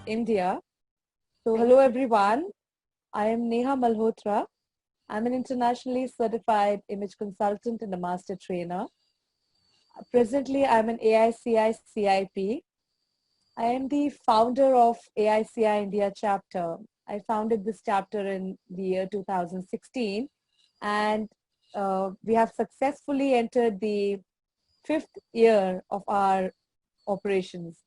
India. So Thank hello you. everyone. I am Neha Malhotra. I'm an internationally certified image consultant and a master trainer. Presently, I'm an AICI CIP. I am the founder of AICI India chapter. I founded this chapter in the year 2016, and we have successfully entered the fifth year of our operations.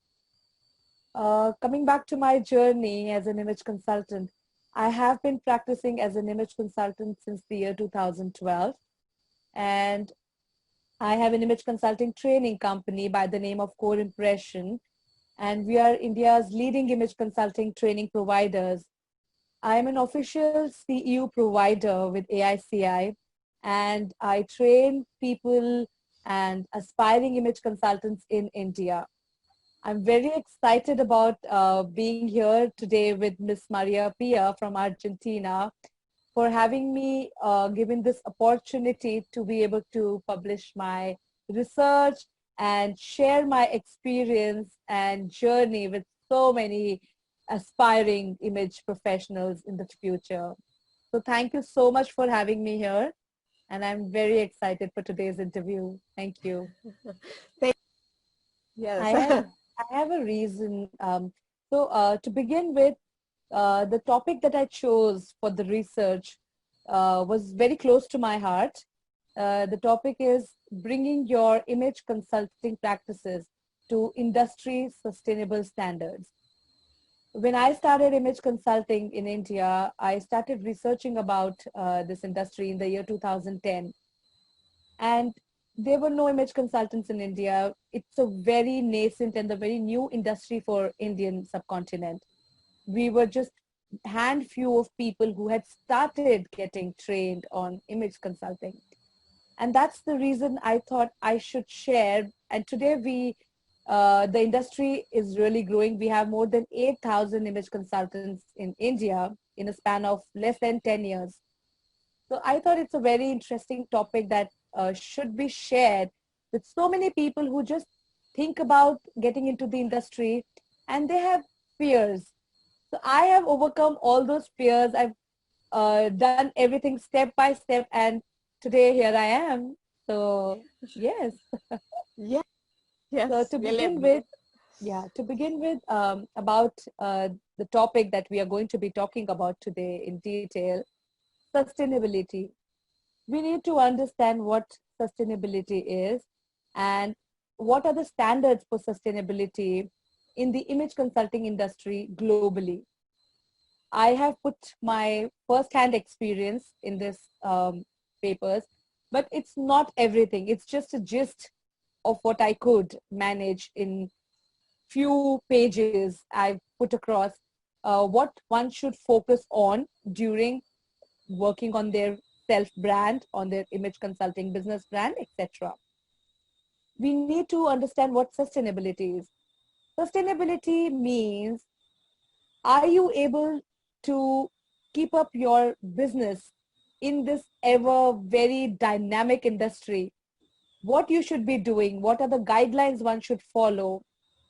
Coming back to my journey as an image consultant, I have been practicing as an image consultant since the year 2012, and I have an image consulting training company by the name of Core Impression, and we are India's leading image consulting training providers. I am an official CEU provider with AICI, and I train people and aspiring image consultants in India. I'm very excited about being here today with Miss Maria Pia from Argentina for having me given this opportunity to be able to publish my research and share my experience and journey with so many aspiring image professionals in the future. So thank you so much for having me here. And I'm very excited for today's interview. Thank you. Thank I Yes. have I have a reason. To begin with, the topic that I chose for the research was very close to my heart. The topic is bringing your image consulting practices to industry sustainable standards. When I started image consulting in India, I started researching about this industry in the year 2010. And there were no image consultants in India. It's a very nascent and a very new industry for Indian subcontinent. We were just hand few of people who had started getting trained on image consulting. And that's the reason I thought I should share. And today the industry is really growing. We have more than 8,000 image consultants in India in a span of less than 10 years. So I thought it's a very interesting topic that should be shared with so many people who just think about getting into the industry and they have fears. So I have overcome all those fears. I've done everything step by step, and today here I am. So yes. Yes. So Yes. to Really begin with, about the topic that we are going to be talking about today in detail, sustainability. We need to understand what sustainability is and what are the standards for sustainability in the image consulting industry globally. I have put my first-hand experience in this papers, but it's not everything. It's just a gist of what I could manage in few pages I've put across what one should focus on during working on their self-brand, on their image consulting business brand, etc. We need to understand what sustainability is. Sustainability means, are you able to keep up your business in this ever very dynamic industry? What you should be doing, what are the guidelines one should follow,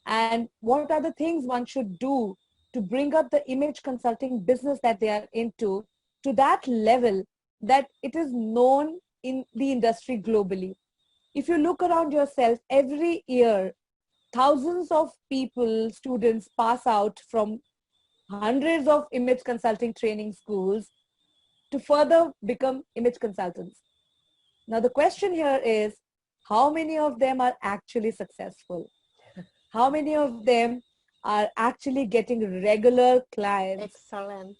and what are the things one should do to bring up the image consulting business that they are into to that level that it is known in the industry globally. If you look around yourself, every year thousands of people, students pass out from hundreds of image consulting training schools to further become image consultants. Now, the question here is, how many of them are actually successful? How many of them are actually getting regular clients? excellent.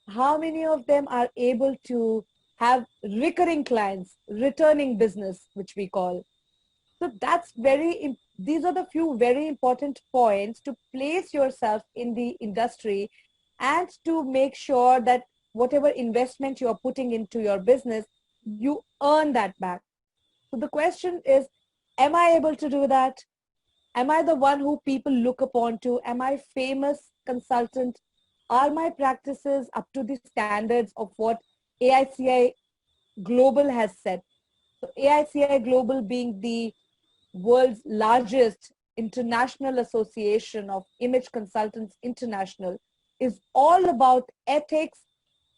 How many of them are able to have recurring clients, returning business, which we call? So these are the few very important points to place yourself in the industry and to make sure that whatever investment you are putting into your business, you earn that back. So the question is, am I able to do that? Am I the one who people look upon to? Am I famous consultant? Are my practices up to the standards of what AICI Global has set? So AICI Global being the world's largest International Association of Image Consultants International is all about ethics,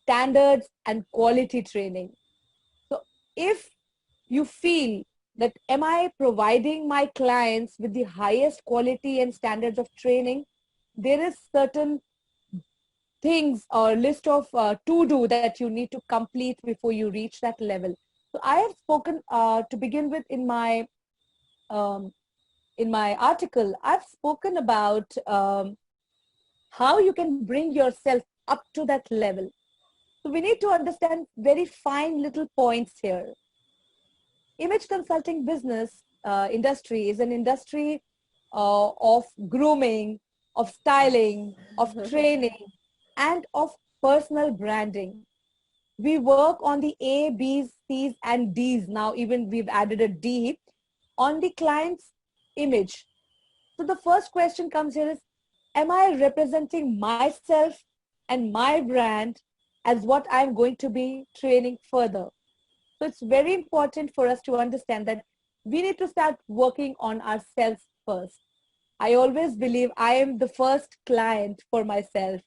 standards, and quality training. So if you feel that am I providing my clients with the highest quality and standards of training, there is certain things or list of to do that you need to complete before you reach that level. So I have spoken to begin with um, in my article, I've spoken about how you can bring yourself up to that level. So we need to understand very fine little points here. Image consulting business industry is an industry of grooming, of styling, of training, and of personal branding. We work on the A, B's, C's, and D's. Now even we've added a D on the client's image. So the first question comes here is, am I representing myself and my brand as what I'm going to be training further? So it's very important for us to understand that we need to start working on ourselves first. I always believe I am the first client for myself.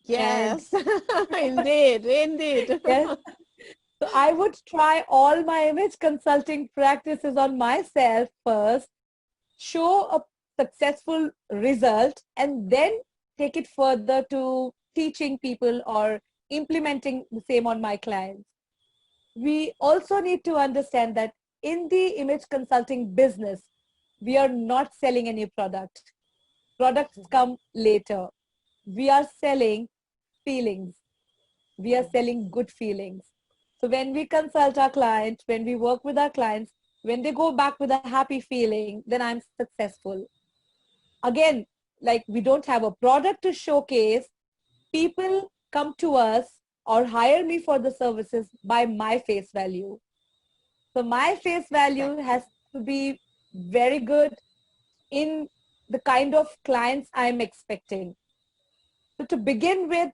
Yes, indeed, indeed. Yes. So I would try all my image consulting practices on myself first, show a successful result, and then take it further to teaching people or implementing the same on my clients. We also need to understand that in the image consulting business, we are not selling any product. Products come later. We are selling feelings. We are selling good feelings. So when we consult our clients, when we work with our clients, when they go back with a happy feeling, then I'm successful. Again, like we don't have a product to showcase, people come to us or hire me for the services by my face value. So my face value has to be very good in the kind of clients I'm expecting. So to begin with,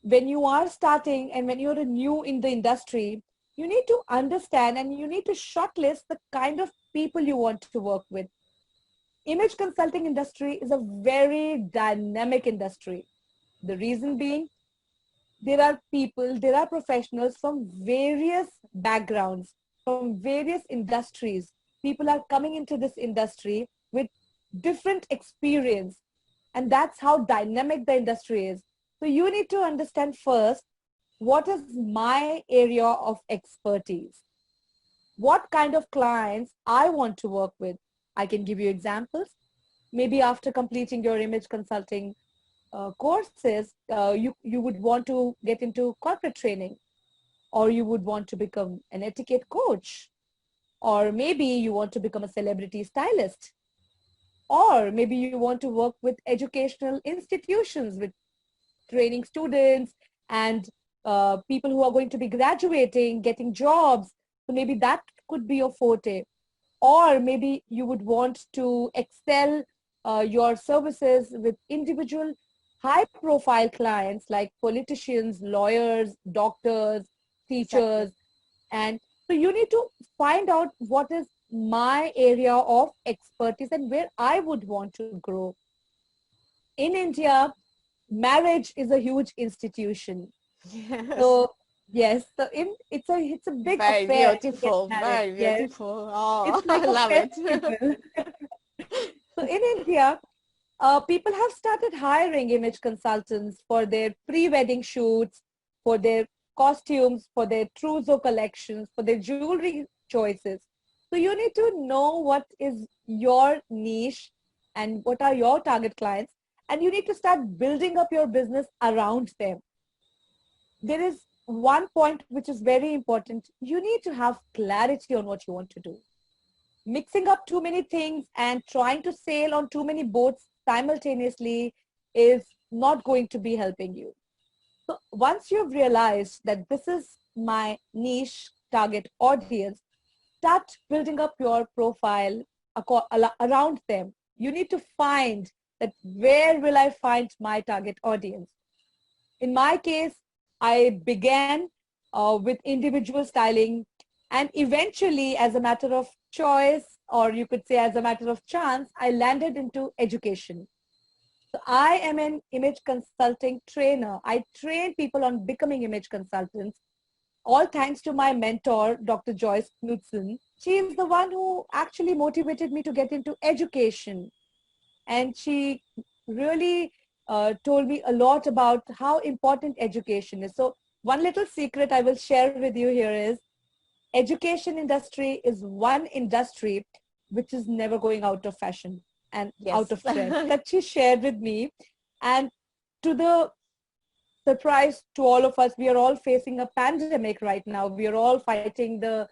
when you are starting and when you're new in the industry, you need to understand and you need to shortlist the kind of people you want to work with. Image consulting industry is a very dynamic industry. The reason being, there are people, there are professionals from various backgrounds, from various industries. People are coming into this industry with different experience. And that's how dynamic the industry is. So you need to understand first, what is my area of expertise? What kind of clients I want to work with? I can give you examples. Maybe after completing your image consulting courses, you would want to get into corporate training, or you would want to become an etiquette coach, or maybe you want to become a celebrity stylist, or maybe you want to work with educational institutions with training students and people who are going to be graduating, getting jobs. So maybe that could be your forte. Or maybe you would want to excel your services with individual high profile clients like politicians, lawyers, doctors, Exactly. teachers. And so you need to find out what is my area of expertise and where I would want to grow. In India, marriage is a huge institution. Yes. So yes, so it's a big Very affair to get beautiful, married. very Yes, beautiful. Oh, it's I like a love it. festival. So in India, people have started hiring image consultants for their pre-wedding shoots, for their costumes, for their trousseau collections, for their jewelry choices. So you need to know what is your niche and what are your target clients, and you need to start building up your business around them. There is one point which is very important. You need to have clarity on what you want to do. Mixing up too many things and trying to sail on too many boats simultaneously is not going to be helping you. So once you've realized that this is my niche target audience, start building up your profile around them. You need to find that where will I find my target audience. In my case, I began with individual styling, and eventually, as a matter of choice, or you could say as a matter of chance, I landed into education. So I am an image consulting trainer. I train people on becoming image consultants, all thanks to my mentor, Dr. Joyce Knudsen. She is the one who actually motivated me to get into education. And she really told me a lot about how important education is. So one little secret I will share with you here is education industry is one industry which is never going out of fashion and out of trend that she shared with me. And to the surprise to all of us, we are all facing a pandemic right now. We are all fighting the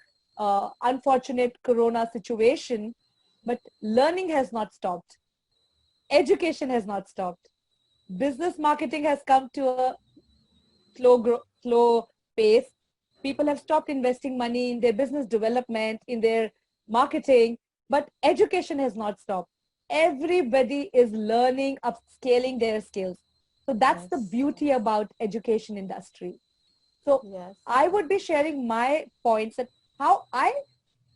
unfortunate corona situation, but learning has not stopped. Education has not stopped. Business marketing has come to a slow pace. People have stopped investing money in their business development, in their marketing, but education has not stopped. Everybody is learning, upscaling their skills. So that's the beauty about education industry. So I would be sharing my points at how I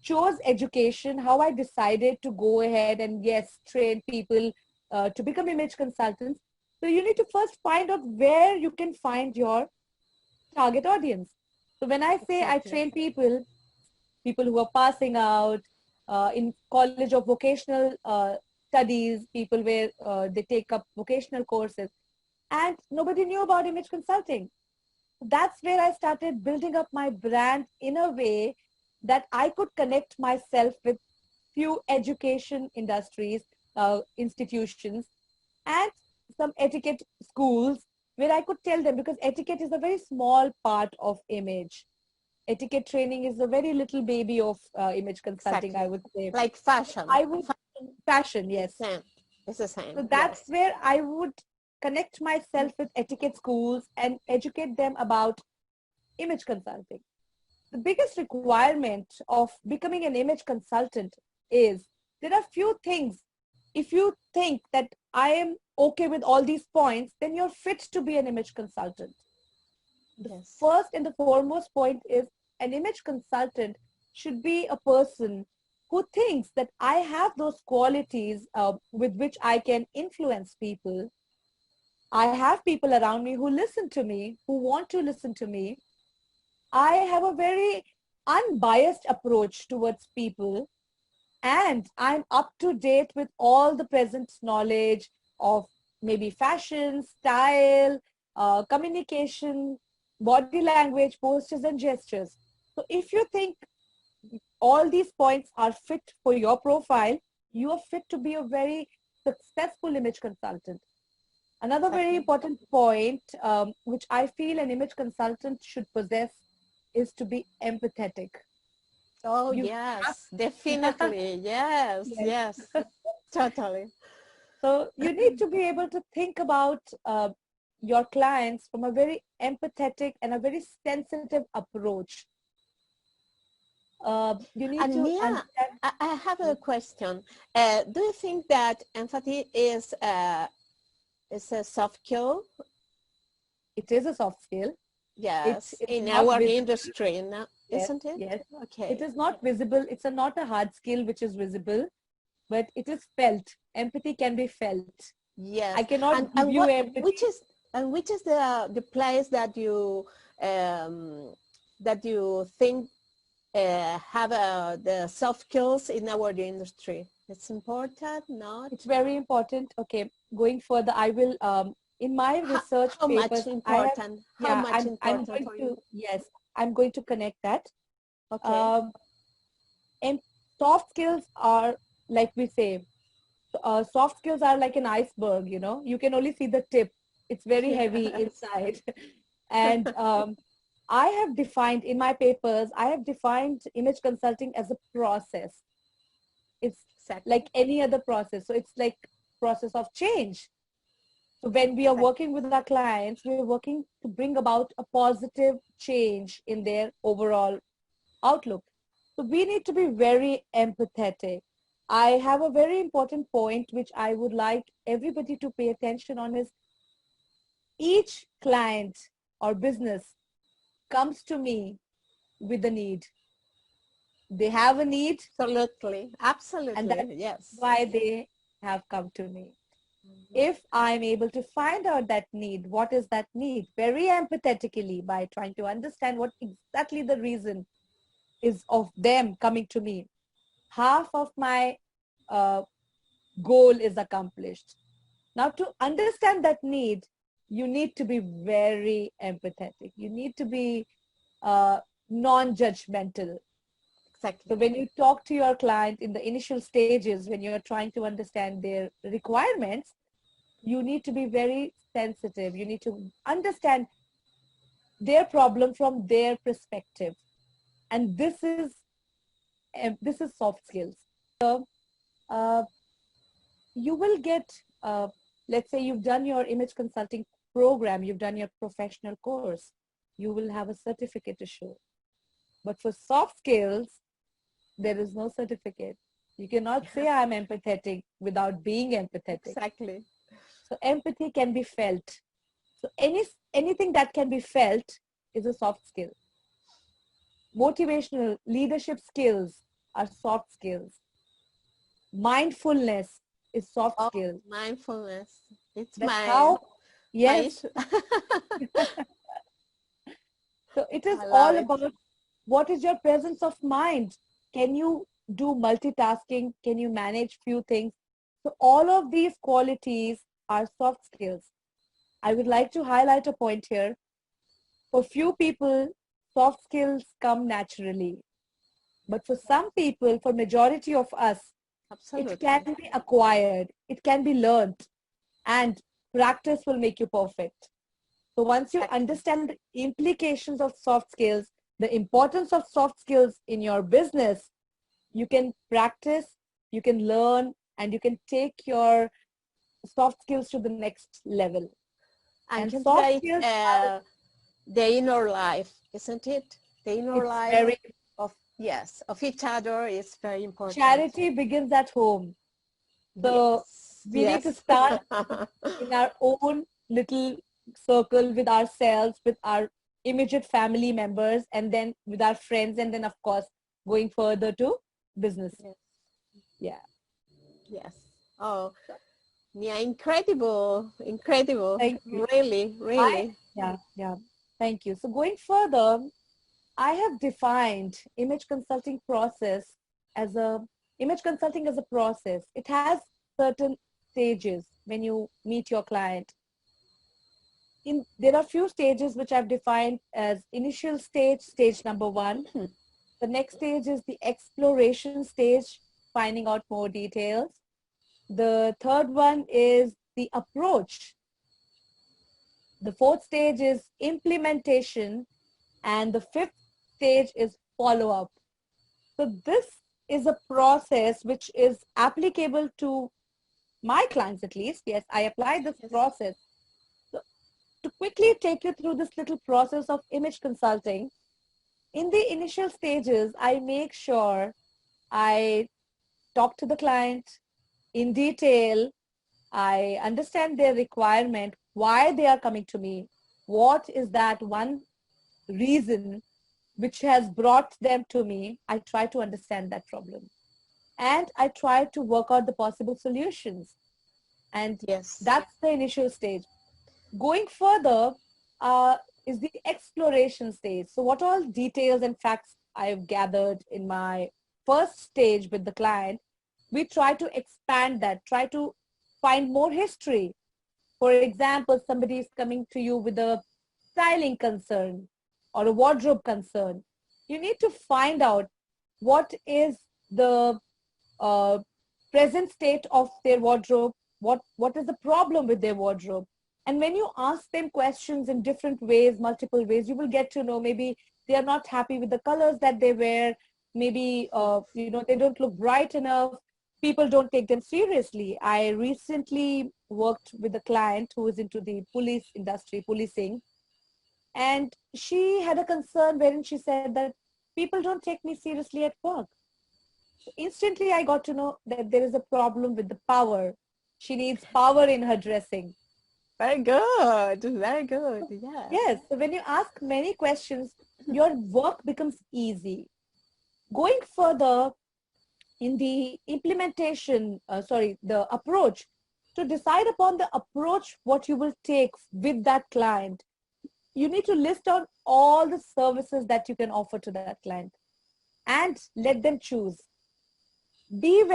chose education, how I decided to go ahead and yes, train people to become image consultants. So you need to first find out where you can find your target audience. So when I say I train people who are passing out in college or vocational studies, people where they take up vocational courses, and nobody knew about image consulting. That's where I started building up my brand in a way that I could connect myself with few education industries, institutions, and some etiquette schools where I could tell them, because etiquette is a very small part of image. Etiquette training is a very little baby of image consulting, I would say. Like fashion. Fashion, yes. It's the same. So that's where I would connect myself with etiquette schools and educate them about image consulting. The biggest requirement of becoming an image consultant is there are few things. If you think that I am okay with all these points, then you're fit to be an image consultant. The first and the foremost point is an image consultant should be a person who thinks that I have those qualities with which I can influence people. I have people around me who listen to me, who want to listen to me. I have a very unbiased approach towards people, and I'm up to date with all the present knowledge of maybe fashion, style, communication, body language, postures and gestures. So if you think all these points are fit for your profile, you are fit to be a very successful image consultant. Another very important point, which I feel an image consultant should possess, is to be empathetic. Oh, yes, definitely. Yes, totally. So you need to be able to think about your clients from a very empathetic and a very sensitive approach. You need to understand. I have a question. Do you think that empathy is a soft skill? It is a soft skill. Yes, in our industry, no? Yes, Isn't it? yes. Okay. It is not visible. It's not a hard skill which is visible, but it is felt. Empathy can be felt. Yes. I cannot give you empathy. Which is the place that you think have the soft skills in our industry? It's important, not? It's very important. Okay, going further, I will in my research how papers. Much important? How much important I'm for going you? to, yes, I'm going to connect that. Okay. And soft skills are, like we say, soft skills are like an iceberg. You know, you can only see the tip. It's very heavy inside. And I have defined in my papers, I have defined image consulting as a process. It's like any other process. So it's like process of change. So when we are working with our clients, we're working to bring about a positive change in their overall outlook. So we need to be very empathetic. I have a very important point which I would like everybody to pay attention on is each client or business comes to me with a need. they have a need. Absolutely. Absolutely. And that's Yes. why they have come to me. If I'm able to find out that need, what is that need? Very empathetically, by trying to understand what exactly the reason is of them coming to me, half of my uh, goal is accomplished. Now, to understand that need, you need to be very empathetic. You need to be non-judgmental. Exactly. So when you talk to your client in the initial stages, when you're trying to understand their requirements, you need to be very sensitive. You need to understand their problem from their perspective. And this is soft skills. So uh, you will get, let's say you've done your image consulting program, you've done your professional course, you will have a certificate to show. But for soft skills, there is no certificate. You cannot say I'm empathetic without being empathetic. Exactly. So empathy can be felt. So anything that can be felt is a soft skill. Motivational leadership skills are soft skills. Mindfulness is soft skills. Mindfulness. It's That's my how, yes. So it is all about what is your presence of mind. Can you do multitasking? Can you manage few things? So all of these qualities are soft skills. I would like to highlight a point here. For few people, soft skills come naturally. But for some people, for majority of us, Absolutely. it can be acquired. It can be learned. And practice will make you perfect. So once you understand the implications of soft skills, the importance of soft skills in your business, you can practice, you can learn, and you can take your soft skills to the next level. And soft skills are, the inner life, isn't it? The inner life very, of each other is very important. charity begins at home. So we need to start in our own little circle with ourselves, with our immediate family members, and then with our friends, and then of course going further to business. Yeah. Yes. Oh, yeah, incredible. Thank you. Really. Yeah. Thank you. So going further, I have defined image consulting as a process. It has certain stages when you meet your client. There are few stages which I've defined as initial stage, stage number 1. The next stage is the exploration stage, finding out more details. The third one is the approach. The fourth stage is implementation. And the fifth stage is follow-up. So this is a process which is applicable to my clients at least. Yes, I apply this process. So to quickly take you through this little process of image consulting, in the initial stages, I make sure I talk to the client in detail. I understand their requirement, why they are coming to me, what is that one reason which has brought them to me. I try to understand that problem. And I try to work out the possible solutions. And that's the initial stage. Going further is the exploration stage. So what all details and facts I've gathered in my first stage with the client, we try to expand that, try to find more history. For example, somebody is coming to you with a styling concern or a wardrobe concern. You need to find out what is the uh, present state of their wardrobe, what is the problem with their wardrobe. And when you ask them questions in different ways, multiple ways, you will get to know maybe they are not happy with the colors that they wear. Maybe, they don't look bright enough. People don't take them seriously. I recently worked with a client who is into the police industry, policing. And she had a concern wherein she said that people don't take me seriously at work. So instantly I got to know that there is a problem with the power. She needs power in her dressing. Very good. Very good. Yeah. Yes. So when you ask many questions, your work becomes easy. Going further in the implementation, the approach, to decide upon the approach what you will take with that client, you need to list out all the services that you can offer to that client and let them choose. You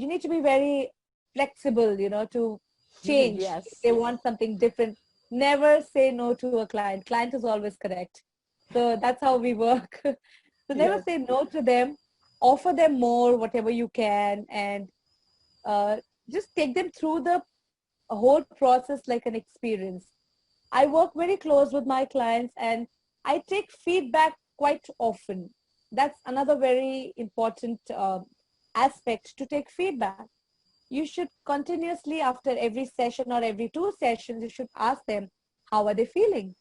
need to be very flexible, to change if Yes. they want something different. Never say no to a client. Client is always correct. So that's how we work. So never Yes. say no to them. Offer them more, whatever you can, and uh, just take them through the whole process like an experience. I work very close with my clients and I take feedback quite often. That's another very important aspect, to take feedback. You should continuously, after every session or every 2 sessions, you should ask them, how are they feeling?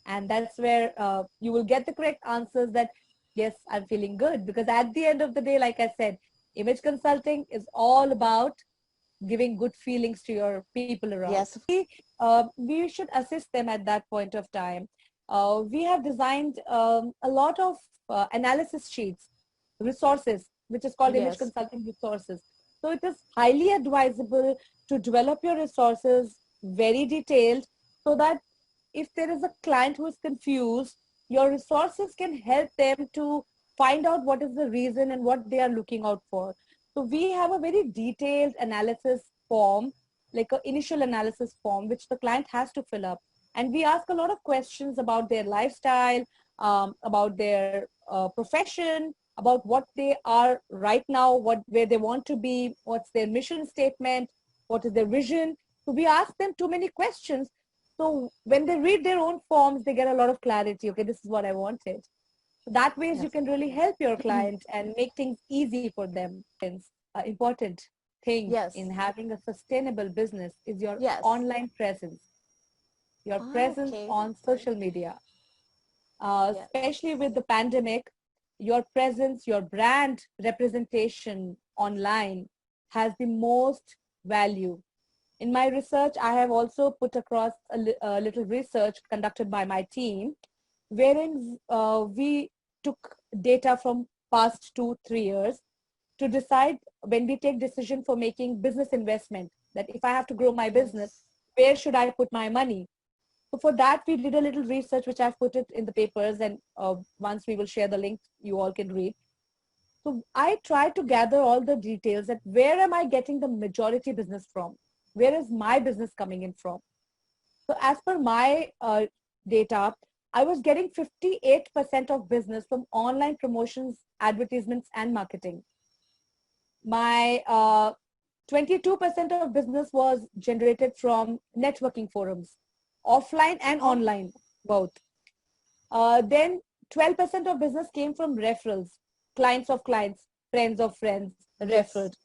And that's where you will get the correct answers that, yes, I'm feeling good. Because at the end of the day, like I said, image consulting is all about giving good feelings to your people around. Yes. We should assist them at that point of time. We have designed a lot of analysis sheets, resources, which is called image Yes. consulting resources. So it is highly advisable to develop your resources very detailed, so that if there is a client who is confused, your resources can help them to find out what is the reason and what they are looking out for. So we have a very detailed analysis form, like an initial analysis form, which the client has to fill up. And we ask a lot of questions about their lifestyle, about their profession, about what they are right now, where they want to be, what's their mission statement, what is their vision. So we ask them too many questions. So when they read their own forms, they get a lot of clarity. Okay, this is what I wanted. So that ways you Yes. can really help your client and make things easy for them. Important thing Yes. in having a sustainable business is your Yes. online presence, your presence Okay. on social media. Yes. Especially with the pandemic, your presence, your brand representation online has the most value. In my research, I have also put across a little research conducted by my team, wherein we took data from past 2-3 years to decide, when we take decision for making business investment, that if I have to grow my business, Yes. where should I put my money? So for that, we did a little research, which I've put it in the papers, and once we will share the link, you all can read. So I try to gather all the details, that where am I getting the majority business from? Where is my business coming in from? So as per my data, I was getting 58% of business from online promotions, advertisements, and marketing. My 22% of business was generated from networking forums, offline and Oh. online, both. Then 12% of business came from referrals, clients of clients, friends of friends, Yes. referred.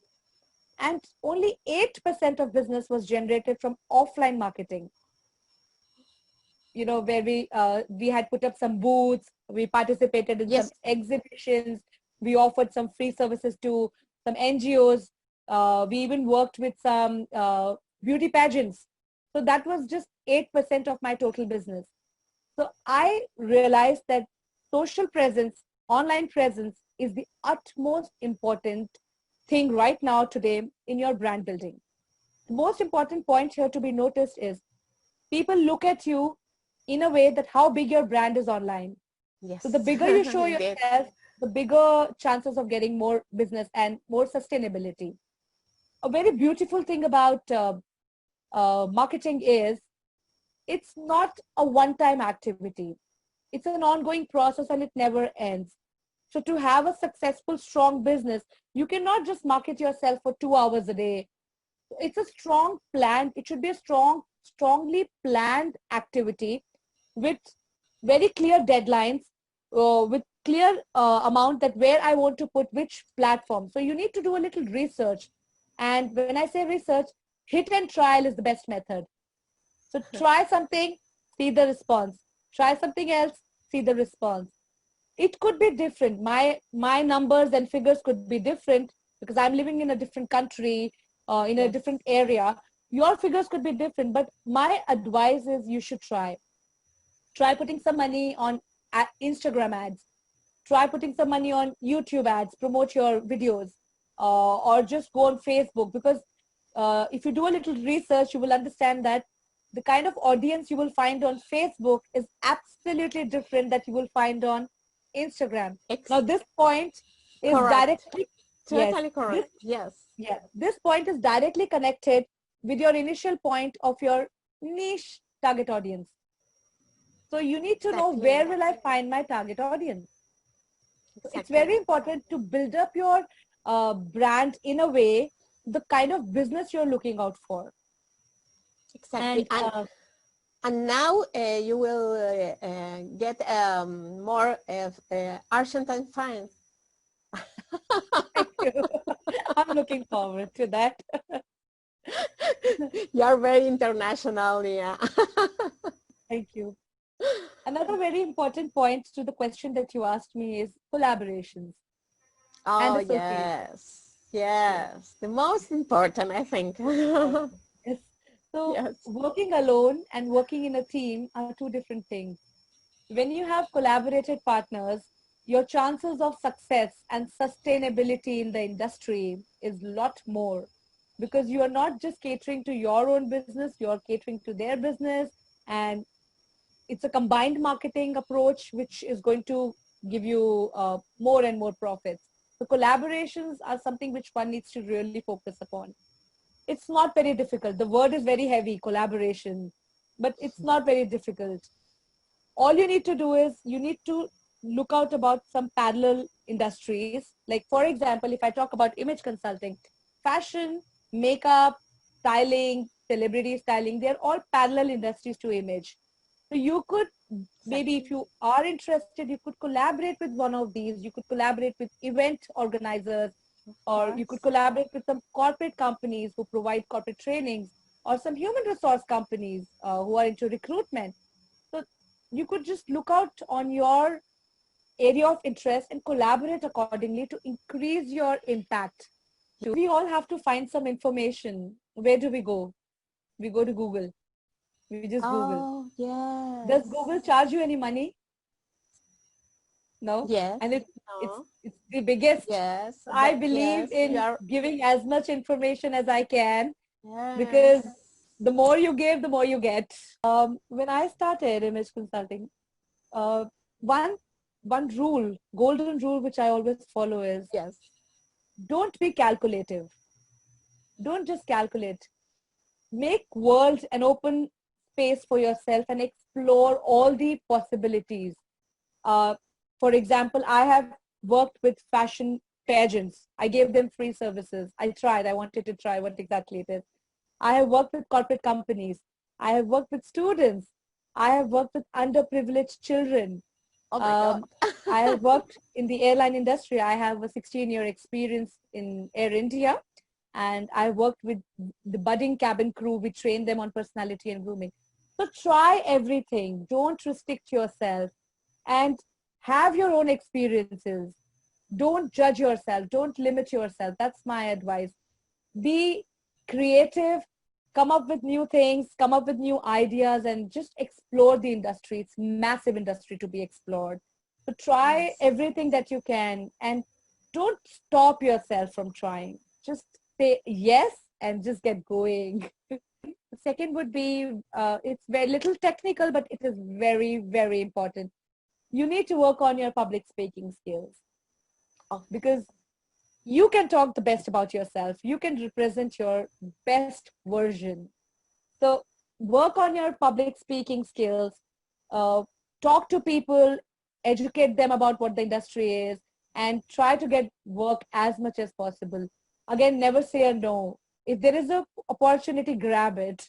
And only 8% of business was generated from offline marketing, where we had put up some booths, we participated in some Yes. exhibitions, we offered some free services to some NGOs, we even worked with some beauty pageants. So that was just 8% of my total business. So I realized that social presence, online presence, is the utmost important thing right now today in your brand building. The most important point here to be noticed is, people look at you in a way that how big your brand is online. So the Yes. bigger you show Indeed. yourself, the bigger chances of getting more business and more sustainability. A very beautiful thing about marketing is, it's not a one-time activity. It's an ongoing process and it never ends. So to have a successful, strong business, you cannot just market yourself for 2 hours a day. It's a strong plan. It should be a strongly planned activity with very clear deadlines, with clear amount that where I want to put which platform. So you need to do a little research. And when I say research, hit and trial is the best method. So try something, see the response. Try something else, see the response. It could be different. My numbers and figures could be different because I'm living in a different country, in a Yes. different area. Your figures could be different, but my advice is, you should try putting some money on Instagram ads. try putting some money on YouTube ads, promote your videos, or just go on Facebook, because if you do a little research, you will understand that the kind of audience you will find on Facebook is absolutely different that you will find on Instagram. Now, this point is correct. directly, yes, Totally correct. Yes. yeah, this point is directly connected with your initial point of your niche target audience. So you need to know, Exactly. where will I find my target audience? So it's Exactly. very important to build up your brand in a way, the kind of business you're looking out for. Exactly. And And now you will get more Argentine fans. thank you. I'm looking forward to that. You are very international, Neha. Thank you. Another very important point to the question that you asked me is collaborations and Oh, associations. yes. Yes. The most important, I think. Yes. So Yes. working alone and working in a team are two different things. When you have collaborated partners, your chances of success and sustainability in the industry is a lot more, because you are not just catering to your own business, you're catering to their business, and it's a combined marketing approach which is going to give you more and more profits. So collaborations are something which one needs to really focus upon. It's not very difficult. The word is very heavy, collaboration, but it's not very difficult. All you need to do is you need to look out about some parallel industries. Like, for example, if I talk about image consulting, fashion, makeup, styling, celebrity styling, they're all parallel industries to image. So you could, maybe if you are interested, you could collaborate with one of these. You could collaborate with event organizers, or you could Yes. collaborate with some corporate companies who provide corporate trainings, or some human resource companies who are into recruitment. So you could just look out on your area of interest and collaborate accordingly to increase your impact. We all have to find some information. Where do we go? We go to Google. We just Google. Oh, Does yes. Google charge you any money? No. Yes. And it's No. it's the biggest. Yes. I believe Yes. You in are. giving as much information as I can, Yes. because the more you give, the more you get. When I started image consulting, uh, one one rule, golden rule, which I always follow is, Yes. don't be calculative. Don't just calculate. Make world an open space for yourself and explore all the possibilities. Uh, for example, I have worked with fashion pageants. I gave them free services. I tried. I wanted to try what exactly it is. I have worked with corporate companies. I have worked with students. I have worked with underprivileged children. Oh my God. Um, I have worked in the airline industry. I have a 16-year experience in Air India, and I worked with the budding cabin crew. We train them on personality and grooming. So try everything. Don't restrict yourself, and have your own experiences. Don't judge yourself. Don't limit yourself. That's my advice. Be creative, come up with new things, come up with new ideas, and just explore the industry. It's massive industry to be explored. So try Yes. everything that you can, and don't stop yourself from trying. Just say yes and just get going. The second would be, it's very little technical, but it is very, very important. You need to work on your public speaking skills, Oh, because you can talk the best about yourself. You can represent your best version. So work on your public speaking skills, uh, talk to people, educate them about what the industry is, and try to get work as much as possible. Again, never say a no. If there is an opportunity, grab it.